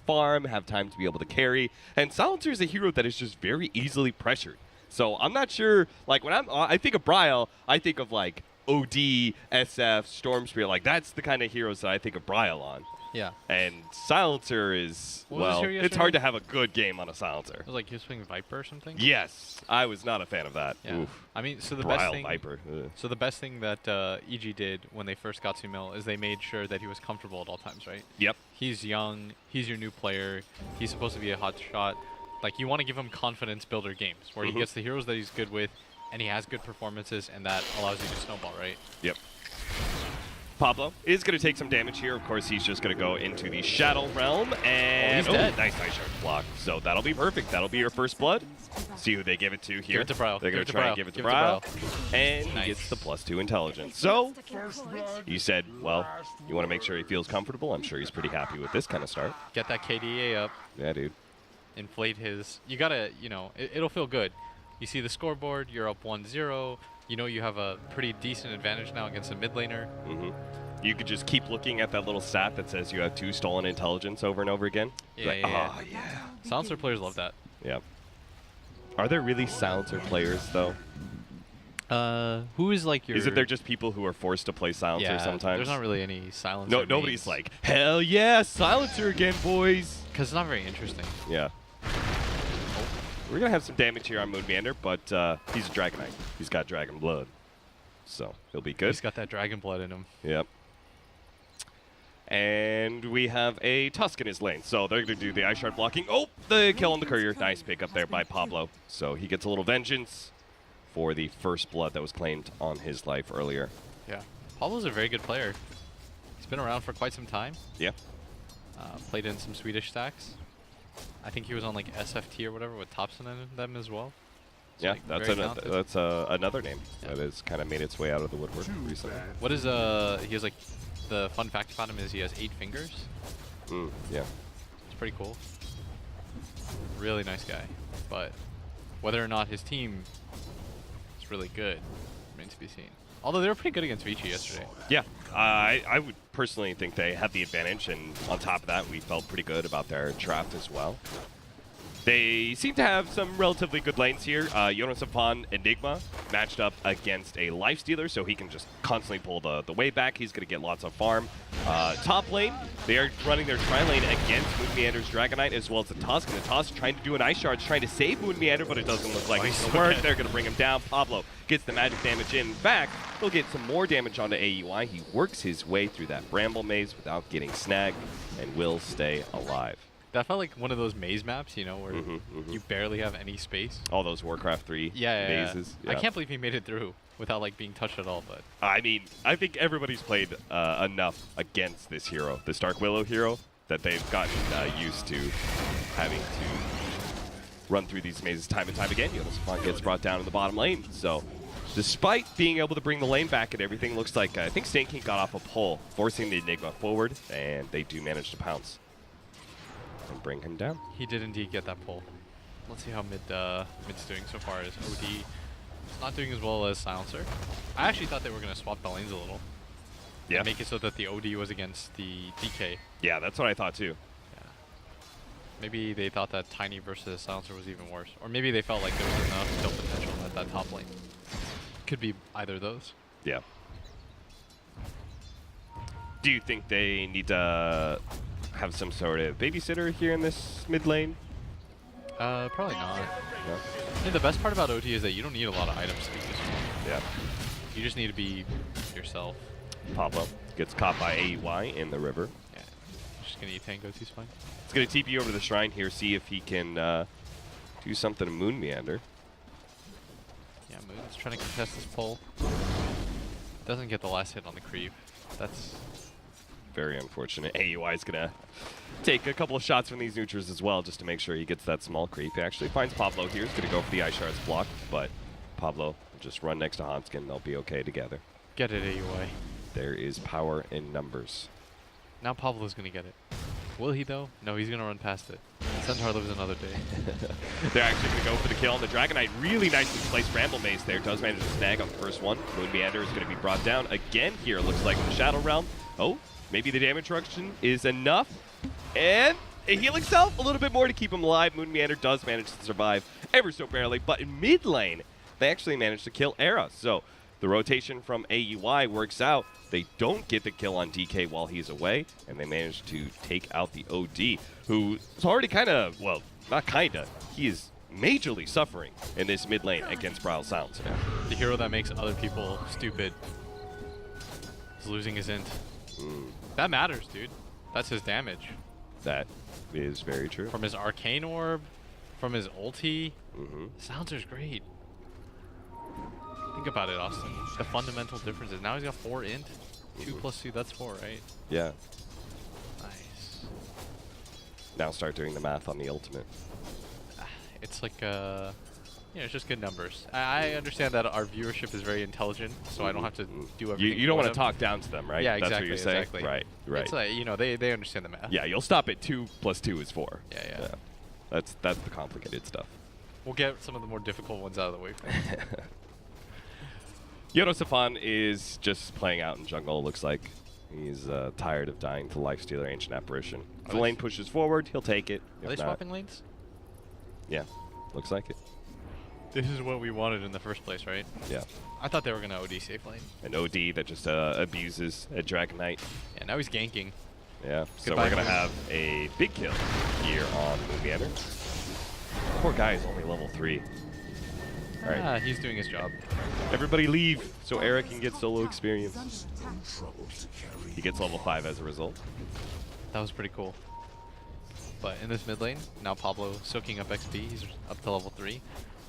farm, have time to be able to carry. And Silencer is a hero that is just very easily pressured. So I'm not sure, like when I think of Bryle, I think of like OD, SF, Storm Spear. Like that's the kind of heroes that I think of Bryle on. Yeah. And Silencer is, well, it's hard to have a good game on a Silencer. It was like he was playing Viper or something? Yes. I was not a fan of that. Yeah. Oof. I mean, so the Bryle best thing Viper. So the best thing that EG did when they first got Sumail is they made sure that he was comfortable at all times, right? Yep. He's young, he's your new player, he's supposed to be a hot shot. Like you want to give him confidence builder games where he gets the heroes that he's good with and he has good performances and that allows you to snowball, right? Yep. Pablo is going to take some damage here. Of course, he's just going to go into the Shadow Realm. And he's dead. Nice sharp block. So that'll be perfect. That'll be your first blood. See who they give it to here. Give it to Bryle. They're going to try and give it to Bryle. And he gets the +2 intelligence. So you said, well, you want to make sure he feels comfortable. I'm sure he's pretty happy with this kind of start. Get that KDA up. Yeah, dude. Inflate his. You got to, you know, it'll feel good. You see the scoreboard, you're up 1-0. You know you have a pretty decent advantage now against a mid laner. You could just keep looking at that little stat that says you have 2 stolen intelligence over and over again. Yeah, like, yeah. Oh, yeah. Silencer players love that. Yeah. Are there really Silencer players, though? Who is like your... Is it they're just people who are forced to play Silencer sometimes? There's not really any Silencer No, nobody's like, hell yeah, Silencer again, boys. Because it's not very interesting. Yeah. We're going to have some damage here on Moon Meander, but he's a Dragonite. He's got Dragon Blood. So he'll be good. He's got that Dragon Blood in him. Yep. And we have a Tusk in his lane. So they're going to do the Ice Shard blocking. Oh, the kill on the Courier. Nice pick up there by Pablo. So he gets a little vengeance for the first blood that was claimed on his life earlier. Yeah. Pablo's a very good player. He's been around for quite some time. Yeah. Played in some Swedish stacks. I think he was on like SFT or whatever with Thompson and them as well. So yeah, like that's another name that has kind of made its way out of the woodwork recently. What is he has like the fun fact about him is he has 8 fingers. Yeah. It's pretty cool. Really nice guy, but whether or not his team is really good remains to be seen. Although they were pretty good against Vici yesterday. Yeah, I would personally think they had the advantage, and on top of that, we felt pretty good about their draft as well. They seem to have some relatively good lanes here. Jonas Upon Enigma matched up against a Lifestealer, so he can just constantly pull the way back. He's going to get lots of farm. Top lane, they are running their tri-lane against Moon Meander's Dragonite as well as the Tusk. And the Tusk trying to do an Ice Shard, trying to save Moon Meander, but it doesn't look like it's going to work. They're going to bring him down. Pablo gets the magic damage in. In fact, he'll get some more damage onto AUI. He works his way through that Bramble Maze without getting snagged and will stay alive. That felt like one of those maze maps, you know, where you barely have any space. All those Warcraft 3 mazes. Yeah. I can't believe he made it through without like being touched at all. But I mean, I think everybody's played enough against this hero, the Stark Willow hero, that they've gotten used to having to run through these mazes time and time again. Jonas gets brought down in the bottom lane. So despite being able to bring the lane back and everything, looks like I think Stain King got off a pole, forcing the Enigma forward, and they do manage to pounce and bring him down. He did indeed get that pull. Let's see how mid's doing so far. As OD is not doing as well as Silencer. I actually thought they were going to swap the lanes a little. Yeah. And make it so that the OD was against the DK. Yeah, that's what I thought too. Yeah. Maybe they thought that Tiny versus Silencer was even worse. Or maybe they felt like there was enough kill potential at that top lane. Could be either of those. Yeah. Do you think they need to have some sort of babysitter here in this mid lane? Probably not. No? I think the best part about OT is that you don't need a lot of items to be useful. Yeah. You just need to be yourself. Pablo gets caught by AUI in the river. Yeah. Just gonna eat tango, he's fine. He's gonna TP over to the shrine here, see if he can do something to Moon Meander. Yeah, Moon's trying to contest this pull. Doesn't get the last hit on the creep. That's very unfortunate. AUI is gonna take a couple of shots from these neutrals as well, just to make sure he gets that small creep. He actually finds Pablo here. He's gonna go for the Ice Shard's block, but Pablo will just run next to Hanskin. They'll be okay together. Get it, AUI. There is power in numbers. Now Pablo's gonna get it. Will he though? No, he's gonna run past it. Centaur lives another day. They're actually gonna go for the kill on the Dragonite. Really nicely placed Bramble Maze there. Does manage to snag on the first one. Moon Meander is gonna be brought down again here. Looks like the Shadow Realm. Oh, maybe the damage reduction is enough. And heal himself a little bit more to keep him alive. Moon Meander does manage to survive ever so barely, but in mid lane, they actually managed to kill Era. So the rotation from AUI works out. They don't get the kill on DK while he's away, and they manage to take out the OD, who's already kind of, well, not kind of, he is majorly suffering in this mid lane against Braille Sounds. Yeah. The hero that makes other people stupid is losing his int. That matters, dude. That's his damage. That is very true. From his Arcane Orb, from his ulti. Souncer's great. Think about it, Austin. The fundamental difference is now he's got 4 int. 2 plus 2, that's 4, right? Yeah. Nice. Now start doing the math on the ultimate. It's like, it's just good numbers. I understand that our viewership is very intelligent, so I don't have to do everything. You don't want to talk down to them, right? Yeah, That's exactly. what you're saying? Exactly. Right, right. It's like, they understand the math. Yeah, you'll stop at 2 plus 2 is 4. Yeah. That's the complicated stuff. We'll get some of the more difficult ones out of the way first. Yonosafan is just playing out in jungle, looks like. He's tired of dying to Lifestealer Ancient Apparition. If the lane pushes forward, he'll take it. Are they swapping lanes? Yeah, looks like it. This is what we wanted in the first place, right? Yeah. I thought they were going to OD safe lane. An OD that just abuses a Dragon Knight. Yeah, now he's ganking. Yeah, so Goodbye, we're going to Moon. have a big kill here on Moon Meander. Poor guy is only level 3. All right. He's doing his job. Everybody leave so Eric can get solo experience. He gets level 5 as a result. That was pretty cool. But in this mid lane, now Pablo soaking up XP. He's up to level 3.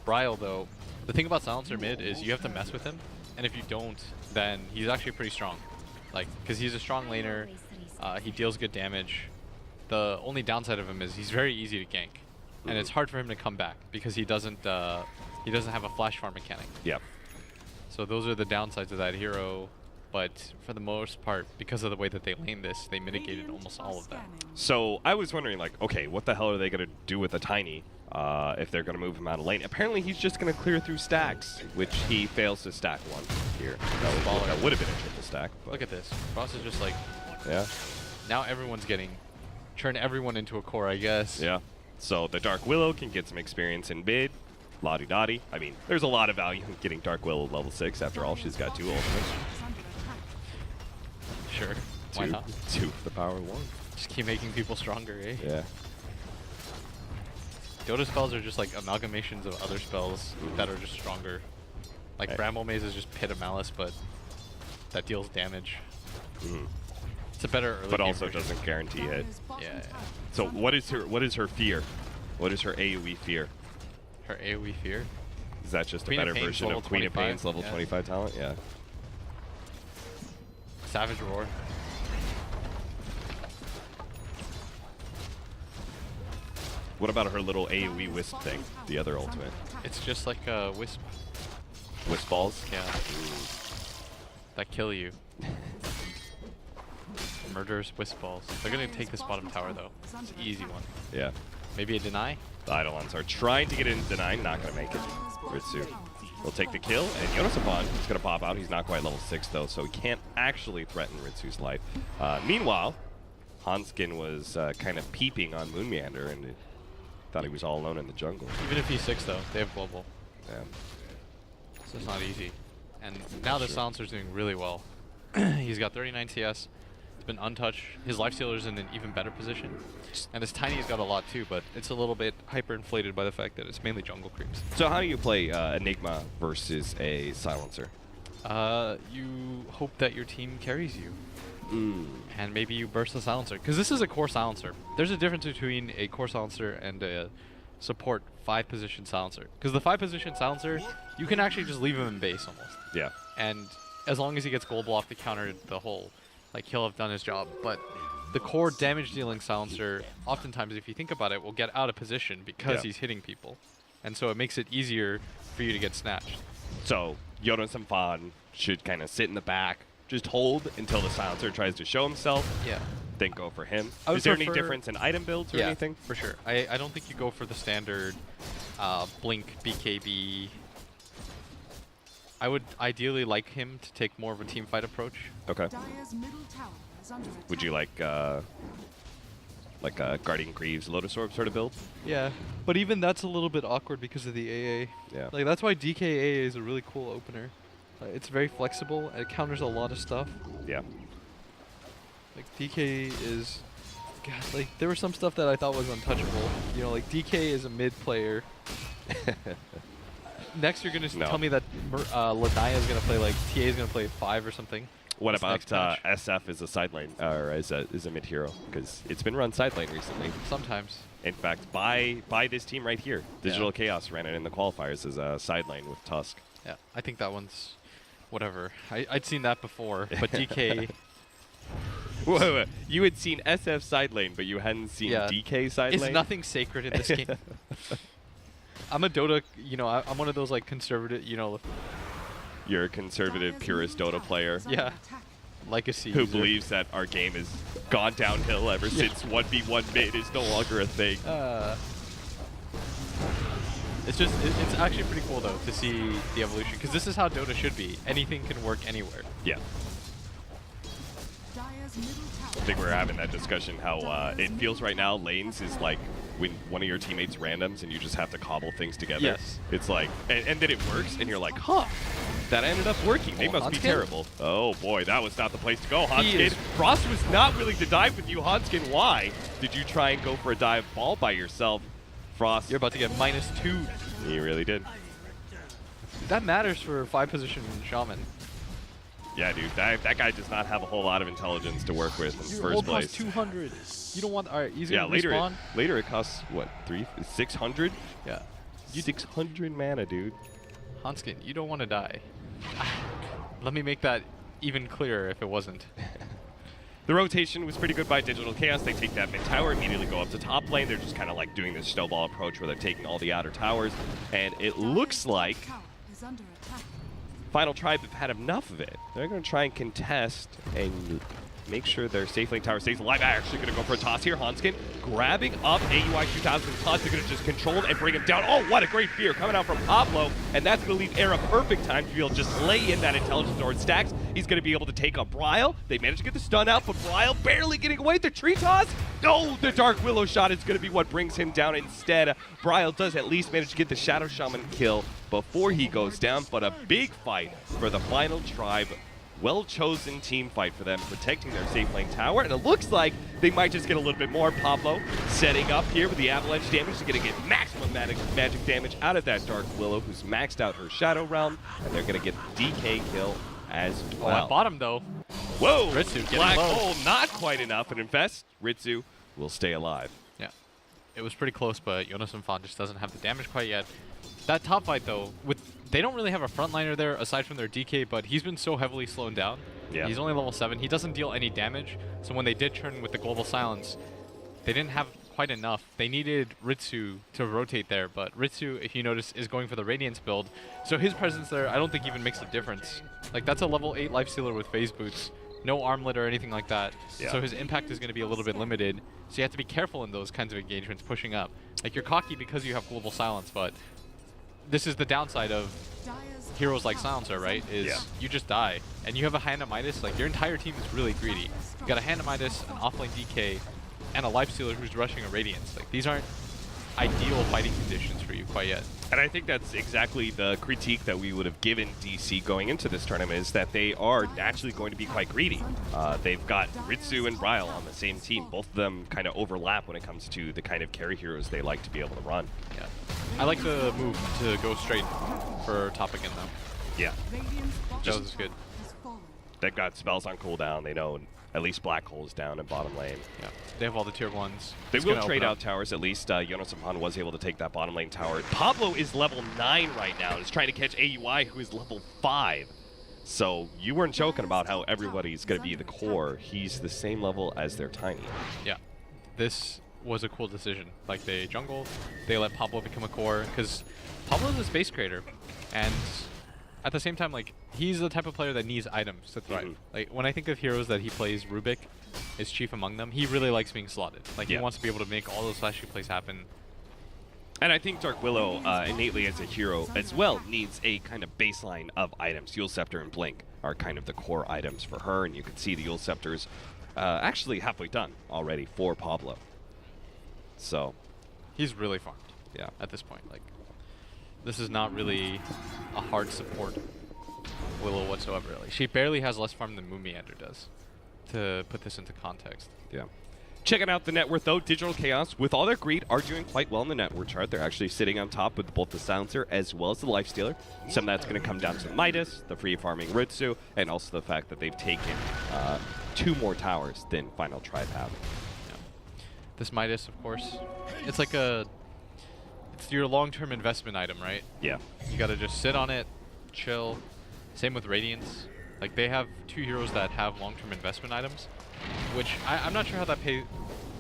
Bryle, though, the thing about Silencer mid is you have to mess with him. And if you don't, then he's actually pretty strong. Like, because he's a strong laner. He deals good damage. The only downside of him is he's very easy to gank. And it's hard for him to come back because he doesn't have a flash farm mechanic. Yep. So those are the downsides of that hero. But for the most part, because of the way that they lane this, they mitigated almost all of that. So I was wondering, like, okay, what the hell are they going to do with the Tiny if they're going to move him out of lane? Apparently he's just going to clear through stacks, which he fails to stack one here. That would have been a triple stack. But Look at this. Frost is just like, yeah. now everyone's turn everyone into a core, I guess. Yeah. So the Dark Willow can get some experience in mid. La-di-da-di. I mean, there's a lot of value in getting Dark Willow level 6. After all, she's got 2 ultimates. Sure. Why not? 2 for the power of 1. Just keep making people stronger, eh? Yeah. Dota spells are just like amalgamations of other spells that are just stronger. Like Bramble Maze is just Pit of Malice, but that deals damage. It's a better early But game also version. doesn't guarantee it. Yeah. So what is her fear? What is her AoE fear? Her AoE fear. Is that just Queen a of better Pain's version level of Queen of 25? Pain's level Yeah. 25 talent? Yeah. Savage Roar. What about her little AoE wisp thing? The other ultimate. It's just like a wisp. Wisp balls? Yeah. That kill you. Murderous wisp balls. They're gonna take this bottom tower though. It's an easy one. Yeah. Maybe a deny? The Eidolons are trying to get in deny, not going to make it. Ritsu will take the kill, and Yonosafan is going to pop out. He's not quite level 6 though, so he can't actually threaten Ritsu's life. Meanwhile, Hanskin was kind of peeping on Moon Meander and thought he was all alone in the jungle. Even if he's 6 though, they have global. Yeah. So it's not easy. And now the Silencer's doing really well. He's got 39 CS. He's been untouched. His Lifestealer's in an even better position. And his Tiny's got a lot too, but it's a little bit hyper-inflated by the fact that it's mainly jungle creeps. So how do you play Enigma versus a Silencer? You hope that your team carries you. And maybe you burst the Silencer. Because this is a core Silencer. There's a difference between a core Silencer and a support 5-position Silencer. Because the 5-position Silencer, you can actually just leave him in base almost. Yeah. And as long as he gets global off the counter, the whole, like, he'll have done his job. But the core damage-dealing Silencer, oftentimes, if you think about it, will get out of position because he's hitting people. And so it makes it easier for you to get snatched. So Yonosafan should kind of sit in the back, just hold until the Silencer tries to show himself. Yeah. Then go for him. I would Is there any prefer- difference in item builds or Yeah, anything? for sure. I don't think you go for the standard Blink BKB. I would ideally like him to take more of a team fight approach. Okay. Dire's middle tower is under Would you attack. like like a Guardian Greaves Lotus Orb sort of build. Yeah, but even that's a little bit awkward because of the AA. Yeah. Like that's why DK AA is a really cool opener. It's very flexible. It counters a lot of stuff. Yeah. Like DK is, God, like there was some stuff that I thought was untouchable. You know, like DK is a mid player. Next, you're gonna tell me that Lanaya is gonna play like TA is gonna play 5 or something. What This about next match. SF as a side lane, or as a mid hero? Because it's been run side lane recently. Sometimes. In fact, by this team right here, Digital Chaos ran it in the qualifiers as a side lane with Tusk. Yeah, I think that one's whatever. I'd seen that before, but DK. Wait. You had seen SF side lane, but you hadn't seen DK side It's lane? nothing sacred in this game. I'm a Dota, you know, I'm one of those like conservative, you know. You're a conservative, purist Dota player. Yeah. Legacy. Who user. believes that our game has gone downhill ever since 1v1 mid is no longer a thing. It's actually pretty cool though to see the evolution because this is how Dota should be. Anything can work anywhere. Yeah. I think we're having that discussion how it feels right now lanes is like when one of your teammates randoms and you just have to cobble things together. Yes. It's like, and then it works and you're like, huh, that ended up working. They must be Hanskin? terrible. Oh boy, that was not the place to go, He Hanskin. is- Frost was not willing to dive with you, Hanskin. Why? Did you try and go for a dive ball by yourself, Frost? You're about to get -2. You really did. That matters for 5 position Shaman. Yeah, dude, that guy does not have a whole lot of intelligence to work with in Your first ult place. costs 200. You don't want. All right, he's Yeah, gonna later respawn. later it costs what 600? Yeah. 600 mana, dude. Hanskin, you don't want to die. Let me make that even clearer if it wasn't. The rotation was pretty good by Digital Chaos. They take that mid tower, immediately go up to top lane. They're just kind of like doing this snowball approach where they're taking all the outer towers, and it looks like Final Tribe have had enough of it. They're going to try and contest and make sure their safe lane tower stays alive. Actually going to go for a toss here. Hanskin grabbing up AUI 2000 toss. They're going to just control him and bring him down. Oh, what a great fear coming out from Pablo. And that's going to leave Air a perfect time to be able to just lay in that intelligence sword stacks. He's going to be able to take up Bryle. They managed to get the stun out, but Bryle barely getting away. The tree toss. No, the Dark Willow shot is going to be what brings him down instead. Bryle does at least manage to get the Shadow Shaman kill before he goes down, but a big fight for the Final Tribe. Well-chosen team fight for them, protecting their safe lane tower, and it looks like they might just get a little bit more. Pablo setting up here with the avalanche damage to get maximum magic damage out of that Dark Willow, who's maxed out her Shadow Realm, and they're going to get the DK kill as well. Oh, at bottom though. Whoa! Ritsu getting Black low. hole, not quite enough, and Infest, Ritsu will stay alive. Yeah. It was pretty close, but Jonas Fan just doesn't have the damage quite yet. That top fight though, they don't really have a frontliner there aside from their DK, but he's been so heavily slowed down. Yeah. He's only level 7. He doesn't deal any damage, so when they did turn with the Global Silence, they didn't have quite enough. They needed Ritsu to rotate there, but Ritsu, if you notice, is going for the Radiance build, so his presence there I don't think even makes a difference. Like, that's a level 8 lifestealer with phase boots, no armlet or anything like that, Yeah. so his impact is going to be a little bit limited, so you have to be careful in those kinds of engagements pushing up. Like, you're cocky because you have Global Silence, but this is the downside of heroes like Silencer, right? Is you just die. And you have a Hand of Midas, like your entire team is really greedy. You got a Hand of Midas, an offlane DK, and a Lifestealer who's rushing a Radiance. Like, these aren't ideal fighting conditions for you quite yet. And I think that's exactly the critique that we would have given DC going into this tournament, is that they are naturally going to be quite greedy. They've got Ritsu and Bryle on the same team. Both of them kind of overlap when it comes to the kind of carry heroes they like to be able to run. Yeah. I like the move to go straight for top again, though. Yeah. That was good. They've got spells on cooldown. They know at least Black Hole's down in bottom lane. Yeah. They have all the tier 1s. They It's will gonna trade open out up. towers. At least Jonas was able to take that bottom lane tower. Pablo is level 9 right now. He's trying to catch AUI, who is level 5. So you weren't joking about how everybody's going to be the core. He's the same level as their Tiny. Yeah. This was a cool decision. Like, they jungle, they let Pablo become a core, because Pablo's a space creator, and at the same time, like, he's the type of player that needs items to thrive. Like, when I think of heroes that he plays, Rubik is chief among them. He really likes being slotted. Like, he wants to be able to make all those flashy plays happen. And I think Dark Willow, innately as a hero as well, needs a kind of baseline of items. Eul Scepter and Blink are kind of the core items for her, and you can see the Eul Scepter's actually halfway done already for Pablo. So, He's really farmed. yeah. At this point, like, this is not really a hard support Willow whatsoever. Like, she barely has less farm than Moonmeander does, to put this into context. Yeah. Checking out the net worth, though, Digital Chaos, with all their greed, are doing quite well in the net worth chart. They're actually sitting on top with both the Silencer as well as the Lifestealer. Some of that's going to come down to Midas, the free farming Ritsu, and also the fact that they've taken 2 more towers than Final Tribe have. Yeah. This Midas, of course, it's like it's your long-term investment item, right? Yeah. You gotta just sit on it, chill. Same with Radiance. Like, they have 2 heroes that have long-term investment items, which I'm not sure how that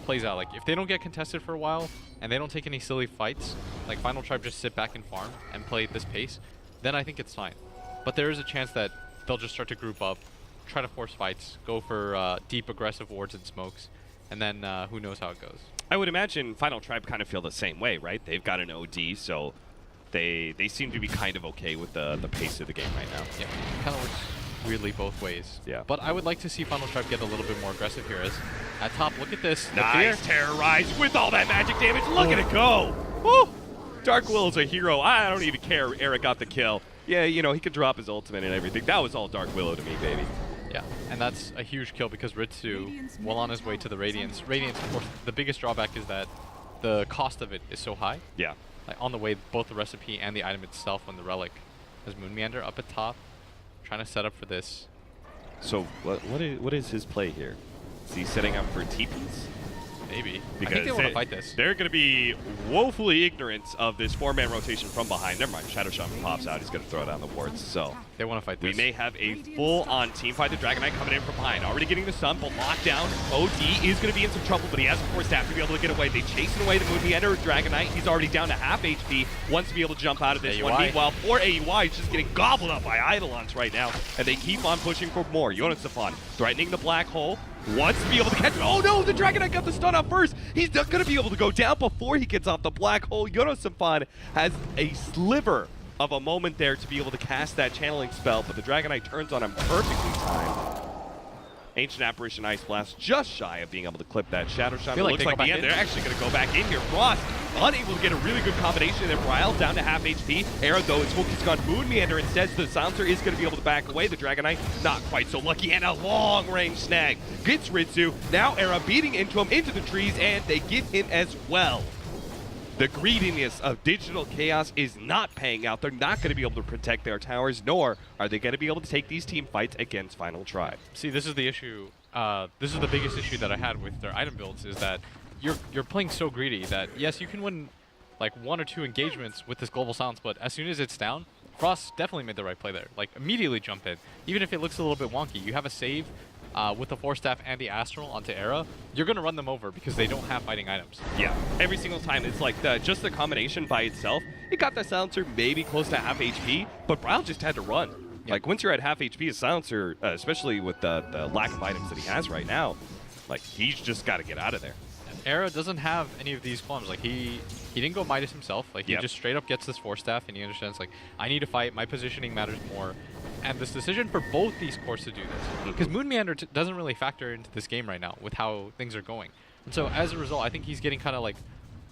plays out. Like, if they don't get contested for a while and they don't take any silly fights, like Final Tribe just sit back and farm and play at this pace, then I think it's fine. But there is a chance that they'll just start to group up, try to force fights, go for deep aggressive wards and smokes, and then who knows how it goes. I would imagine Final Tribe kind of feel the same way, right? They've got an OD, so they seem to be kind of okay with the pace of the game right now. Yeah, kind of works weirdly both ways. Yeah. But I would like to see Final Tribe get a little bit more aggressive here. As at top, look at this. Nice terrorize with all that magic damage. Look at it go. Woo! Dark Willow's a hero. I don't even care. Eric got the kill. Yeah, you know, he could drop his ultimate and everything. That was all Dark Willow to me, baby. Yeah, and that's a huge kill because Ritsu, while on his way to the Radiance, of course, the biggest drawback is that the cost of it is so high. Yeah. Like, on the way, both the recipe and the item itself on the relic. There's Moonmeander up at top, trying to set up for this. So what is his play here? Is he setting up for TPs? Maybe. Because I think they want to fight this. They're going to be woefully ignorant of this 4-man rotation from behind. Never mind, Shadow Shaman pops out. He's going to throw down the wards. So They want to fight we this. may have a full-on team fight. The Dragon Knight coming in from behind. Already getting the stun, but locked down. OD is going to be in some trouble, but he has a Force Staff to be able to get away. They chasing away the Moonmeander. Dragon Knight, he's already down to half HP. Wants to be able to jump out of this one. AUI. Meanwhile, poor AUI is just getting gobbled up by Eidolons right now. And they keep on pushing for more. Jonas Safon threatening the black hole. Wants to be able to catch it. Oh no, the Dragon Knight got the stun up first. He's not going to be able to go down before he gets off the black hole. Jonas Safon has a sliver of a moment there to be able to cast that channeling spell, but the Dragon Knight turns on him perfectly timed. Ancient Apparition Ice Blast just shy of being able to clip that Shadow Shaman. Feel like Looks they like go the back end. in. They're actually going to go back in here. Frost unable to get a really good combination there. Bryle down to half HP. Arrow, though, his focus gone Moonmeander instead, so the Silencer is going to be able to back away. The Dragon Knight not quite so lucky, and a long-range snag. Gets Ritsu. Now Era beating into him, into the trees, and they get him as well. The greediness of Digital Chaos is not paying out. They're not going to be able to protect their towers, nor are they going to be able to take these team fights against Final Tribe. See, this is the issue. This is the biggest issue that I had with their item builds, is that you're playing so greedy that, yes, you can win like 1 or 2 engagements with this global silence, but as soon as it's down, Frost definitely made the right play there. Like, immediately jump in. Even if it looks a little bit wonky, you have a save with the Force Staff and the Astral onto Era, you're going to run them over because they don't have fighting items. Yeah, every single time. It's like just the combination by itself. It got the Silencer maybe close to half HP, but Bryle just had to run. Yeah. Like, once you're at half HP, a Silencer, especially with the lack of items that he has right now, like, he's just got to get out of there. Era doesn't have any of these qualms. Like, he didn't go Midas himself. Like, he Yep. just straight up gets this Force Staff, and he understands, like, I need to fight. My positioning matters more. And this decision for both these cores to do this. Because Moonmeander doesn't really factor into this game right now with how things are going. And so, as a result, I think he's getting kind of, like,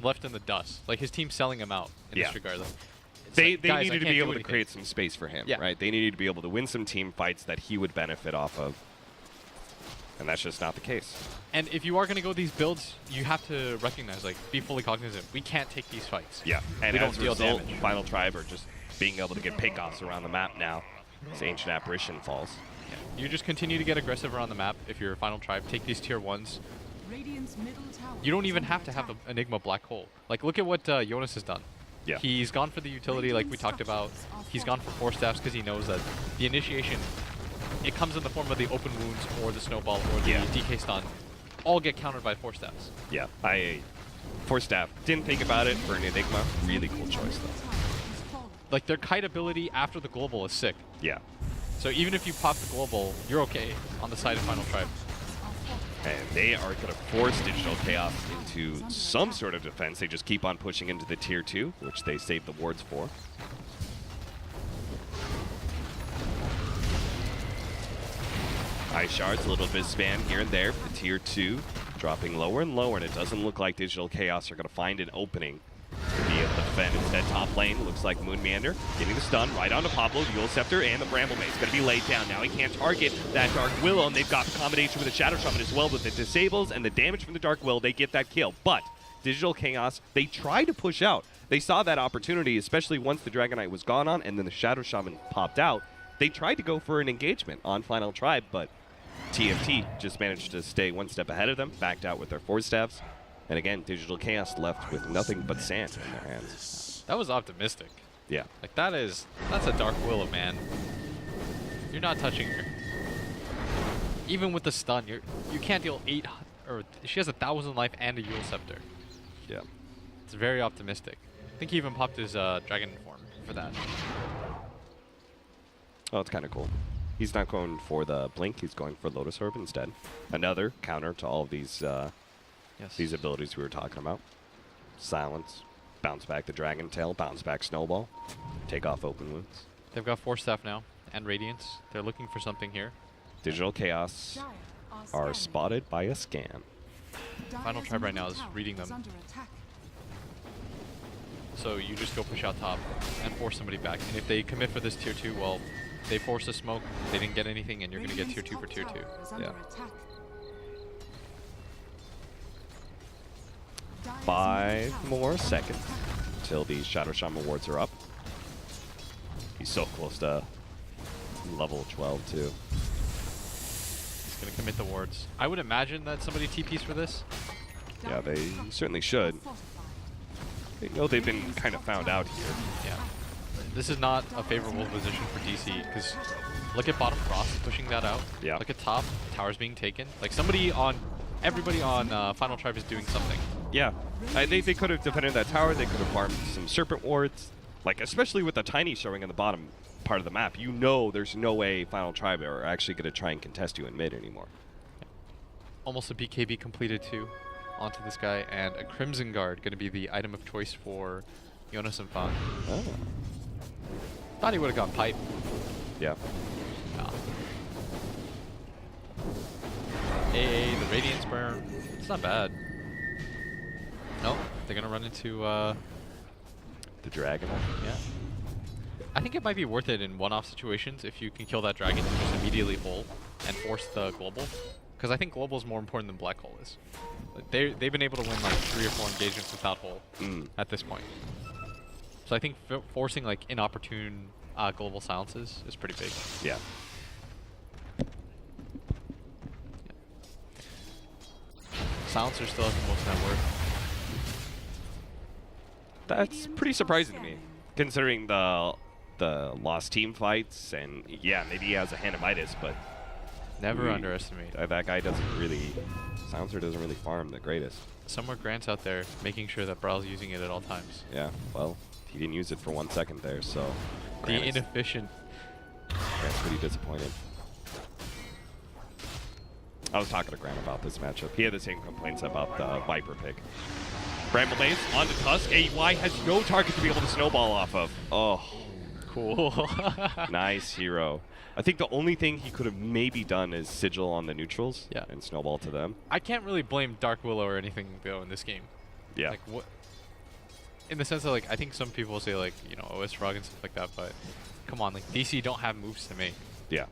left in the dust. Like, his team's selling him out in this regard. Like, They like, guys, needed to I can't be do able to anything. create some space for him, Yeah. right? They needed to be able to win some team fights that he would benefit off of. And that's just not the case. And if you are going to go these builds, you have to recognize, like, be fully cognizant. We can't take these fights. Yeah, and We as don't a deal result, damage. Final Tribe are just being able to get pickoffs around the map now. This Ancient Apparition falls. Yeah. You just continue to get aggressive around the map if you're a Final Tribe. Take these tier 1s. You don't even have to have an Enigma Black Hole. Like, look at what Jonas has done. Yeah. He's gone for the utility like we talked about. He's gone for Force Staffs because he knows that the initiation, it comes in the form of the open wounds or the snowball or the DK stun. All get countered by Force Staffs. Yeah, Force Staff, didn't think about it for an Enigma. Really cool choice, though. Like, their kite ability after the global is sick. Yeah. So even if you pop the global, you're okay on the side of Final Tribe. And they are going to force Digital Chaos into some sort of defense. They just keep on pushing into the tier 2, which they save the wards for. Ice Shards, a little bit of spam here and there for tier 2. dropping lower and lower, and it doesn't look like Digital Chaos are going to find an opening to be able to defend. Instead, top lane looks like Moon Meander getting the stun right onto Pablo. Dual Scepter and the Bramble Mace going to be laid down. Now he can't target that Dark Willow, and they've got the combination with the Shadow Shaman as well with the disables and the damage from the Dark Willow. They get that kill, but Digital Chaos, they try to push out. They saw that opportunity, especially once the Dragon Knight was gone on and then the Shadow Shaman popped out. They tried to go for an engagement on Final Tribe, but TFT just managed to stay one step ahead of them, backed out with their Force Staffs. And again, Digital Chaos left with nothing but sand in their hands. That was optimistic. Yeah. Like that's a Dark Willow, man. You're not touching her. Even with the stun, you can't deal 8, or she has 1,000 life and a Yule Scepter. Yeah. It's very optimistic. I think he even popped his dragon form for that. Oh, it's kind of cool. He's not going for the Blink, he's going for Lotus Orb instead. Another counter to all of these these abilities we were talking about. Silence, bounce back the Dragon Tail, bounce back Snowball, take off Open Wounds. They've got Force Staff now, and Radiance. They're looking for something here. Digital Chaos are spotted by a scan. Final Tribe right now is reading them. So you just go push out top and force somebody back. And if they commit for this tier 2, well, they force a smoke, they didn't get anything, and you're going to get tier 2 for tier 2. Yeah. 5 more seconds until the Shadow Shaman wards are up. He's so close to level 12 too. He's going to commit the wards. I would imagine that somebody TPs for this. Yeah, they certainly should. They know they've been kind of found out here. Yeah. This is not a favorable position for DC, because look at bottom Frost pushing that out. Yeah. Look at top, towers being taken. Like everybody on Final Tribe is doing something. Yeah, they could have defended that tower. They could have farmed some Serpent Wards. Like, especially with the Tiny showing in the bottom part of the map, you know there's no way Final Tribe are actually going to try and contest you in mid anymore. Almost a BKB completed too onto this guy, and a Crimson Guard going to be the item of choice for Jonas and Fan. Oh. Thought he would have got pipe. Yeah. Nah. AA, the Radiance Burn. It's not bad. Nope, they're going to run into The Dragon. yeah. I think it might be worth it in one-off situations if you can kill that dragon and just immediately hole and force the global. Because I think global is more important than black hole is. Like, they've been able to win like 3 or 4 engagements without hole at this point. So I think forcing like inopportune global silences is pretty big. Yeah. Silencer still has the most net worth. That's pretty surprising to me, considering the lost team fights, and yeah, maybe he has a hand of Midas, but Never underestimate. that guy doesn't really, Silencer doesn't really farm the greatest. Somewhere Grant's out there making sure that Brow's using it at all times. Yeah, well, he didn't use it for 1 second there, so The inefficient. Grant's pretty disappointed. I was talking to Grant about this matchup. He had the same complaints about the Viper pick. Bramble Maze onto Tusk. AY has no target to be able to snowball off of. Oh, Cool. nice hero. I think the only thing he could have maybe done is sigil on the neutrals and snowball to them. I can't really blame Dark Willow or anything though in this game. Yeah. Like what? In the sense that like I think some people say like OS Frog and stuff like that, but come on, like DC don't have moves to make. Yeah.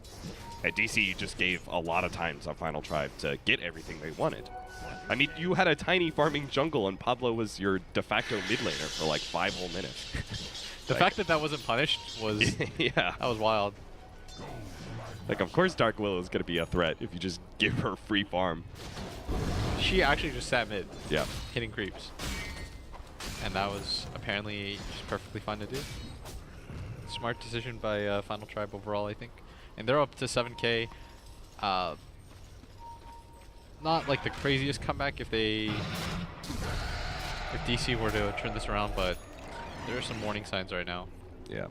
At DC, you just gave a lot of times on Final Tribe to get everything they wanted. I mean, you had a tiny farming jungle, and Pablo was your de facto mid laner for like 5 whole minutes. The fact that wasn't punished was yeah. That was wild. Like, of course Dark Willow is going to be a threat if you just give her free farm. She actually just sat mid, Yeah. hitting creeps. And that was apparently just perfectly fine to do. Smart decision by Final Tribe overall, I think. And they're up to 7K. Not like the craziest comeback if DC were to turn this around, but there are some warning signs right now. Yeah.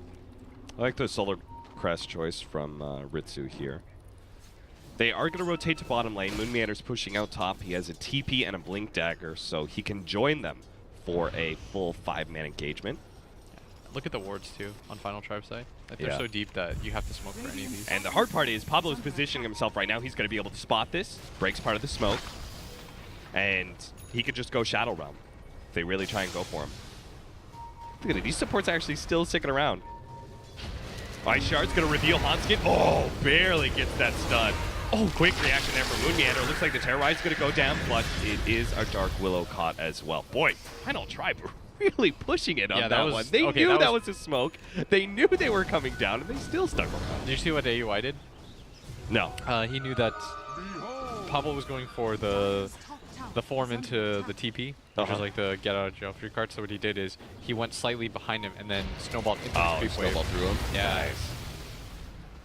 I like the Solar Crest choice from Ritsu here. They are going to rotate to bottom lane. Moon Meander's pushing out top. He has a TP and a Blink Dagger, so he can join them for a full 5-man engagement. Look at the wards too on Final Tribe side. Like they're so deep that you have to smoke for any of these. And the hard part is Pablo's positioning himself right now. He's going to be able to spot this, breaks part of the smoke. And he could just go Shadow Realm if they really try and go for him. Look at it. These supports are actually still sticking around. All right, Shard's going to reveal Hanskin. Oh, barely gets that stun. Oh, quick reaction there from Moon Meander. Looks like the Terrorize is going to go down, but it is our Dark Willow caught as well. Boy, Final Tribe really pushing it on that one. They knew that was a smoke. They knew they were coming down, and they still stuck around. Did you see what AUI did? No. He knew that Pablo was going for the form into the TP, which is like the get out of jail free card. So what he did is he went slightly behind him and then snowballed into the creep wave. Snowball through him. Yeah. Nice.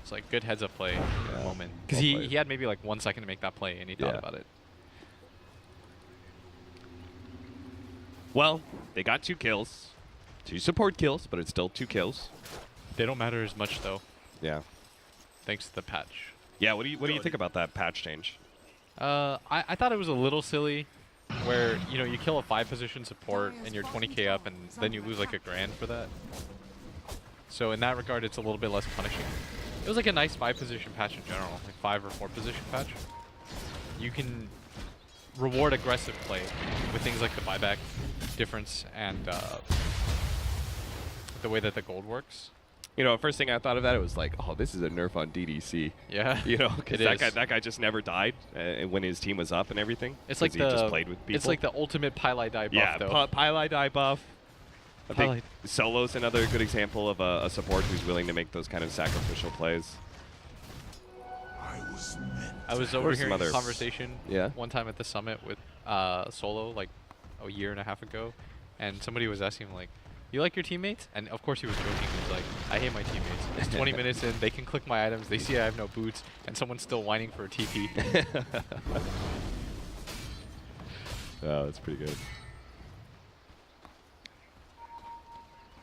It's like good heads up play in the moment. Because he had maybe like 1 second to make that play and he thought about it. Well, they got 2 kills. 2 support kills, but it's still 2 kills. They don't matter as much though. Yeah. Thanks to the patch. Yeah, what do you think about that patch change? I thought it was a little silly where, you know, you kill a 5 position support and you're 20k up and then you lose like $1 grand for that. So in that regard, it's a little bit less punishing. It was like a nice 5 position patch in general, like 5 or 4 position patch. You can reward aggressive play with things like the buyback difference and the way that the gold works. You know, first thing I thought of that, it was like, oh, this is a nerf on DDC. Yeah, you know, because that guy just never died when his team was up and everything. It's like he just played with people. It's like the ultimate Pylai die buff, though. Yeah, Pylai die buff. I think Solo's another good example of a support who's willing to make those kind of sacrificial plays. I was overhearing a conversation one time at the summit with Solo like a year and a half ago, and somebody was asking him like, "You like your teammates?" And of course he was joking. He was like, "I hate my teammates. It's 20 minutes in, they can click my items, they see I have no boots, and someone's still whining for a TP." Oh, that's pretty good.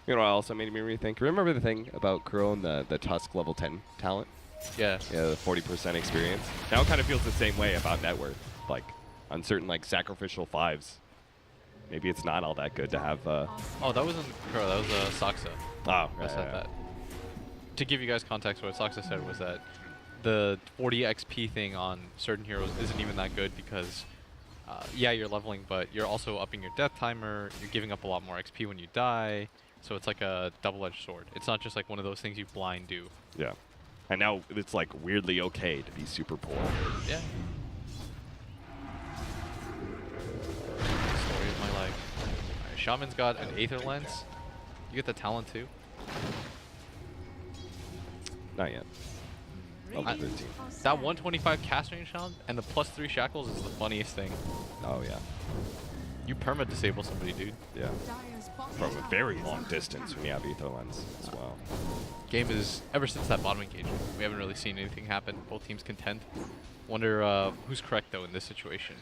You know what also made me rethink? Remember the thing about Kuro and the Tusk level 10 talent? Yeah. Yeah, the 40% experience. Now it kind of feels the same way about net worth. Like, on certain, like, sacrificial 5s. Maybe it's not all that good to have... Oh, that wasn't Kuro, that was Saksa. Oh, I said that. To give you guys context, what Saksa said was that the 40 XP thing on certain heroes isn't even that good because, yeah, you're leveling, but you're also upping your death timer, you're giving up a lot more XP when you die, so it's like a double-edged sword. It's not just like one of those things you blind do. Yeah. And now it's like weirdly okay to be super poor. Yeah. Story of my life. Alright, Shaman's got an Aether Lens. You get the talent too. Not yet. Level 13. That 125 cast range sound and the +3 shackles is the funniest thing. Oh, yeah. You perma-disable somebody, dude. Yeah. From a very long distance when you have Aether Lens as well. Game is, ever since that bottom engagement, we haven't really seen anything happen. Both teams contend. Wonder who's correct, though, in this situation.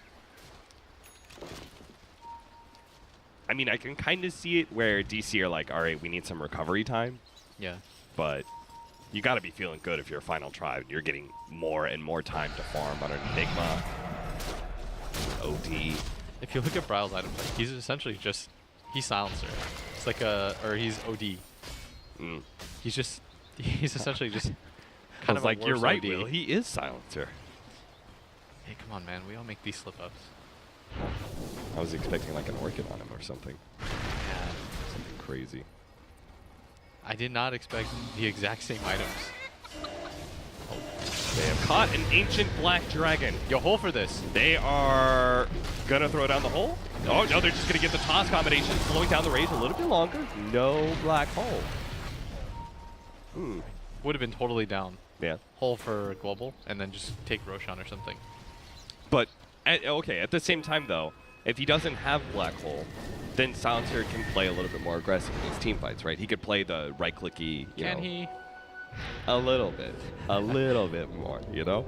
I mean, I can kind of see it where DC are like, all right, we need some recovery time. Yeah. But you got to be feeling good if you're a Final Tribe and you're getting more and more time to farm on an Enigma, OD. If you look at Bryle's item, like, he's essentially just, he's Silencer. It's like or he's OD. Mm. He's essentially just kind of like, you're right, OD. Will. He is Silencer. Hey, come on, man. We all make these slip-ups. I was expecting like an Orchid on him or something. Yeah. Something crazy. I did not expect the exact same items. Oh. They have caught an ancient black dragon. Yo, hole for this. They are gonna throw down the hole. Oh no, they're just gonna get the toss combination, slowing down the range a little bit longer. No black hole. Hmm. Would have been totally down. Yeah. Hole for global, and then just take Roshan or something. But okay, at the same time though, if he doesn't have black hole, then Silencer can play a little bit more aggressive in his team fights, right? He could play the right-clicky, you know. Can he? A little bit more, you know?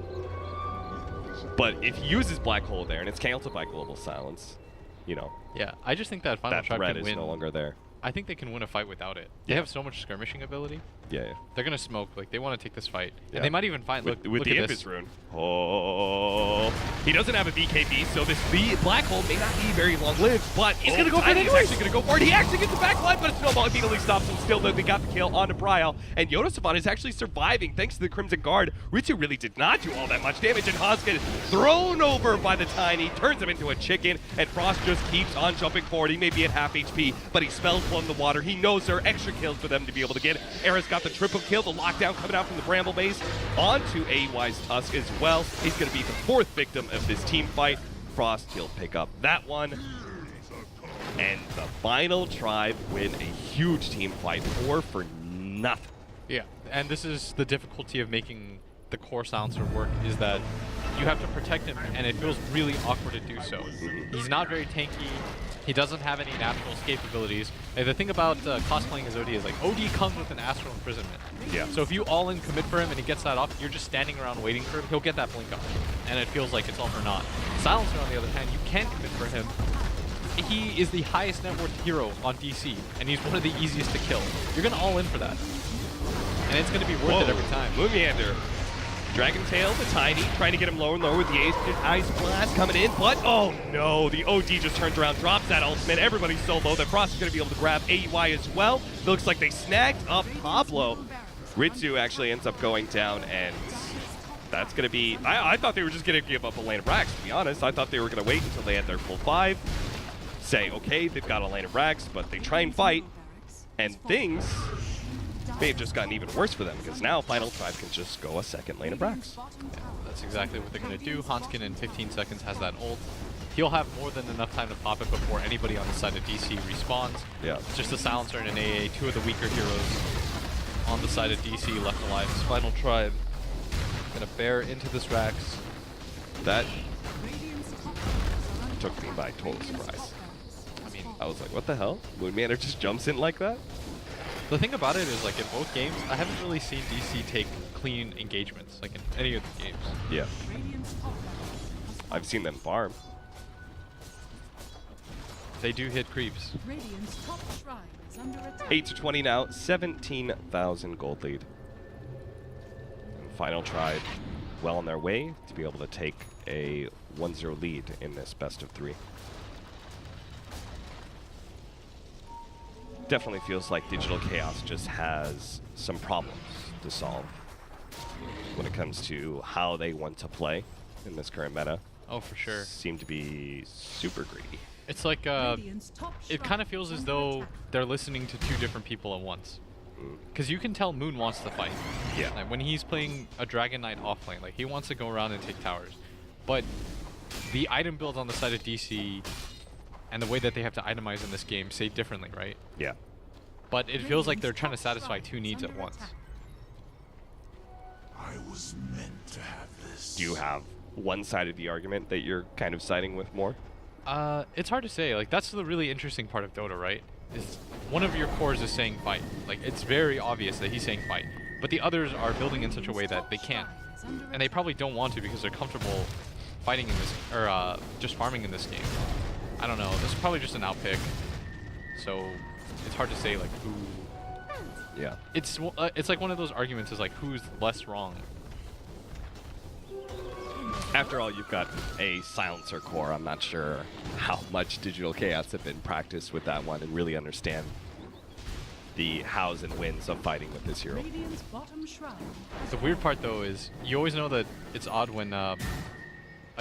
But if he uses Black Hole there and it's canceled by Global Silence, you know. Yeah, I just think that Final that Tribe threat can is win. no longer there. I think they can win a fight without it. They Yeah. have so much skirmishing ability. Yeah. They're gonna smoke. Like they want to take this fight, Yeah. and they might even find. With Look the at Invis this. rune. Oh, he doesn't have a BKB, so this black hole may not be very long-lived, but he's going to go for it. He's actually going to go for it. He actually gets the backline, but a snowball immediately stops him. Still, though, they got the kill onto Bryle, and Yoda is actually surviving thanks to the Crimson Guard. Ritsu really did not do all that much damage, and Haas gets thrown over by the Tiny, turns him into a chicken, and Frost just keeps on jumping forward. He may be at half HP, but he spells blown the water. He knows there are extra kills for them to be able to get. Era's got the triple kill, the lockdown coming out from the Bramble base onto AY's Tusk as well. He's going to be the fourth victim of this team fight. Frost, he'll pick up that one. And the final tribe win a huge team fight, 4 for nothing. Yeah, and this is the difficulty of making the core silencer work, is that you have to protect him, and it feels really awkward to do so. He's not very tanky. He doesn't have any natural escape abilities. Like, the thing about cosplaying as OD is like OD comes with an astral imprisonment. Yeah. So if you all in commit for him and he gets that off, you're just standing around waiting for him. He'll get that blink off, and it feels like it's all for naught. Silencer, on the other hand, you can commit for him. He is the highest net worth hero on DC, and he's one of the easiest to kill. You're gonna all in for that, and it's gonna be worth it every time. Moonmeander. Dragon Tail, the Tiny, trying to get him lower and lower with the Ice Blast coming in, but oh no, the OD just turns around, drops that ultimate. Everybody's so low that Frost is going to be able to grab AY as well. Looks like they snagged up Pablo. Ritsu actually ends up going down, and that's going to be... I thought they were just going to give up a lane of Rax, to be honest. I thought they were going to wait until they had their full 5, say, okay, they've got a lane of Rax, but they try and fight, and things may have just gotten even worse for them, because now Final Tribe can just go a second lane of Rax. Yeah, that's exactly what they're going to do. Hanskin in 15 seconds has that ult. He'll have more than enough time to pop it before anybody on the side of DC respawns. Yeah. Just a Silencer and an AA, two of the weaker heroes on the side of DC left alive. This Final Tribe gonna bear into this Rax. That took me by total surprise. I mean, I was like, what the hell? Moonmeander just jumps in like that? the thing about it is, like, in both games, I haven't really seen DC take clean engagements, like in any of the games. Yeah. I've seen them farm. They do hit creeps. 8 to 20 now, 17,000 gold lead. And Final Tribe well on their way to be able to take a 1-0 lead in this best of 3. Definitely feels like Digital Chaos just has some problems to solve when it comes to how they want to play in this current meta. Oh, for sure. Seem to be super greedy. It's like, it kind of feels as though they're listening to two different people at once. Because you can tell Moon wants to fight. Yeah. Like, when he's playing a Dragon Knight offlane, like, he wants to go around and take towers. But the item build on the side of DC and the way that they have to itemize in this game say differently, right? Yeah. But it feels like they're trying to satisfy two needs at once. I was meant to have this. Do you have one side of the argument that you're kind of siding with more? It's hard to say. Like, that's the really interesting part of Dota, right? Is one of your cores is saying fight. Like, it's very obvious that he's saying fight. But the others are building in such a way that they can't. And they probably don't want to because they're comfortable fighting in this, or just farming in this game. I don't know. This is probably just an outpick. So it's hard to say, like, who... Yeah. It's like one of those arguments is like, who's less wrong? After all, you've got a silencer core. I'm not sure how much Digital Chaos have been practiced with that one and really understand the hows and wins of fighting with this hero. The weird part, though, is you always know that it's odd when a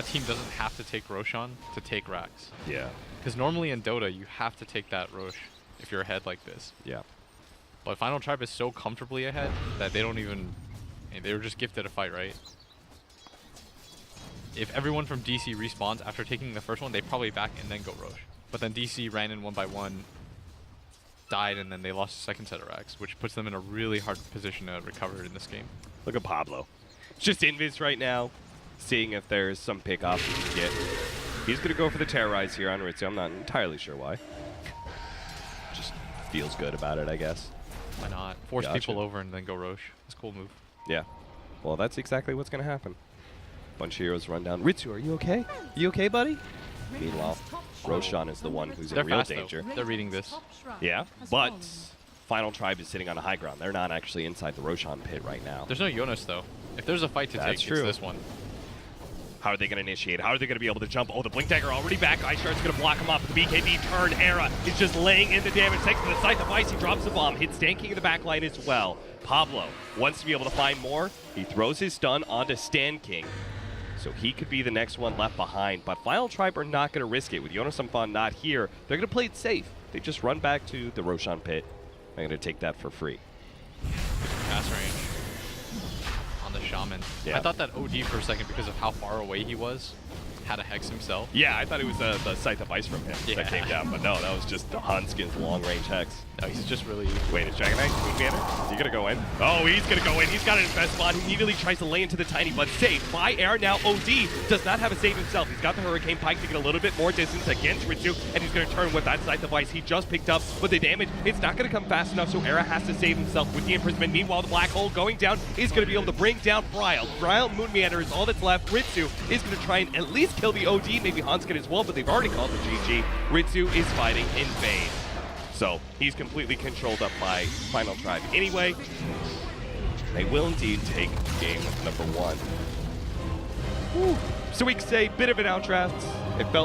team doesn't have to take Roshan to take Rax. Yeah. Because normally in Dota, you have to take that Rosh if you're ahead like this. Yeah. But Final Tribe is so comfortably ahead that they don't even... they were just gifted a fight, right? If everyone from DC respawns after taking the first one, they probably back and then go Rosh. But then DC ran in one by one, died, and then they lost the second set of racks, which puts them in a really hard position to recover in this game. Look at Pablo. It's just Invis right now, seeing if there's some pick off he can get. He's going to go for the Terrorize here on Ritsu. I'm not entirely sure why. Just feels good about it, I guess. Why not? Force Gotcha. people over and then go Rosh. It's a cool move. Yeah. Well, that's exactly what's going to happen. Bunch of heroes run down. Ritsu, are you okay? You okay, buddy? Meanwhile, Roshan is the one who's They're in real fast danger. though. They're reading this. Yeah, but Final Tribe is sitting on a high ground. They're not actually inside the Roshan pit right now. There's no Jonas though. If there's a fight to That's take, true. it's this one. How are they going to initiate? How are they going to be able to jump? Oh, the Blink Dagger already back. Ice Shard's going to block him off. The BKB turn. Era is just laying in the damage. Thanks to the Scythe of Ice, he drops the bomb. Hits Stanking in the back line as well. Pablo wants to be able to find more. He throws his stun onto Stan King. So he could be the next one left behind. But Final Tribe are not going to risk it. With Jonas Amfan not here, they're going to play it safe. They just run back to the Roshan pit. They're going to take that for free. Pass range on the Shaman. Yeah. I thought that OD for a second because of how far away he was. Had to hex himself. Yeah, I thought it was the Scythe of Ice from him Yeah. that came down. But no, that was just the Hanskin's long-range hex. No, he's just really... Wait, is Dragon Knight Queen Banner? Is he gonna go in? Oh, he's gonna go in. He's got it in his best spot. He immediately tries to lay into the Tiny, but saved by air. Now OD does not have a save himself. He's got the Hurricane Pike to get a little bit more distance against Ritsu, and he's gonna turn with that Scythe of Ice he just picked up. But the damage, it's not gonna come fast enough, so Era has to save himself with the imprisonment. Meanwhile, the Black Hole going down is gonna be able to bring down Bryle. Bryle, Moon Meander is all that's left. Ritsu is gonna try and at least kill the OD, maybe Hanskin as well, but they've already called the GG. Ritsu is fighting in vain. So he's completely controlled up by Final Tribe. Anyway, they will indeed take game number 1. Whew. So we could say bit of an outdraft. It felt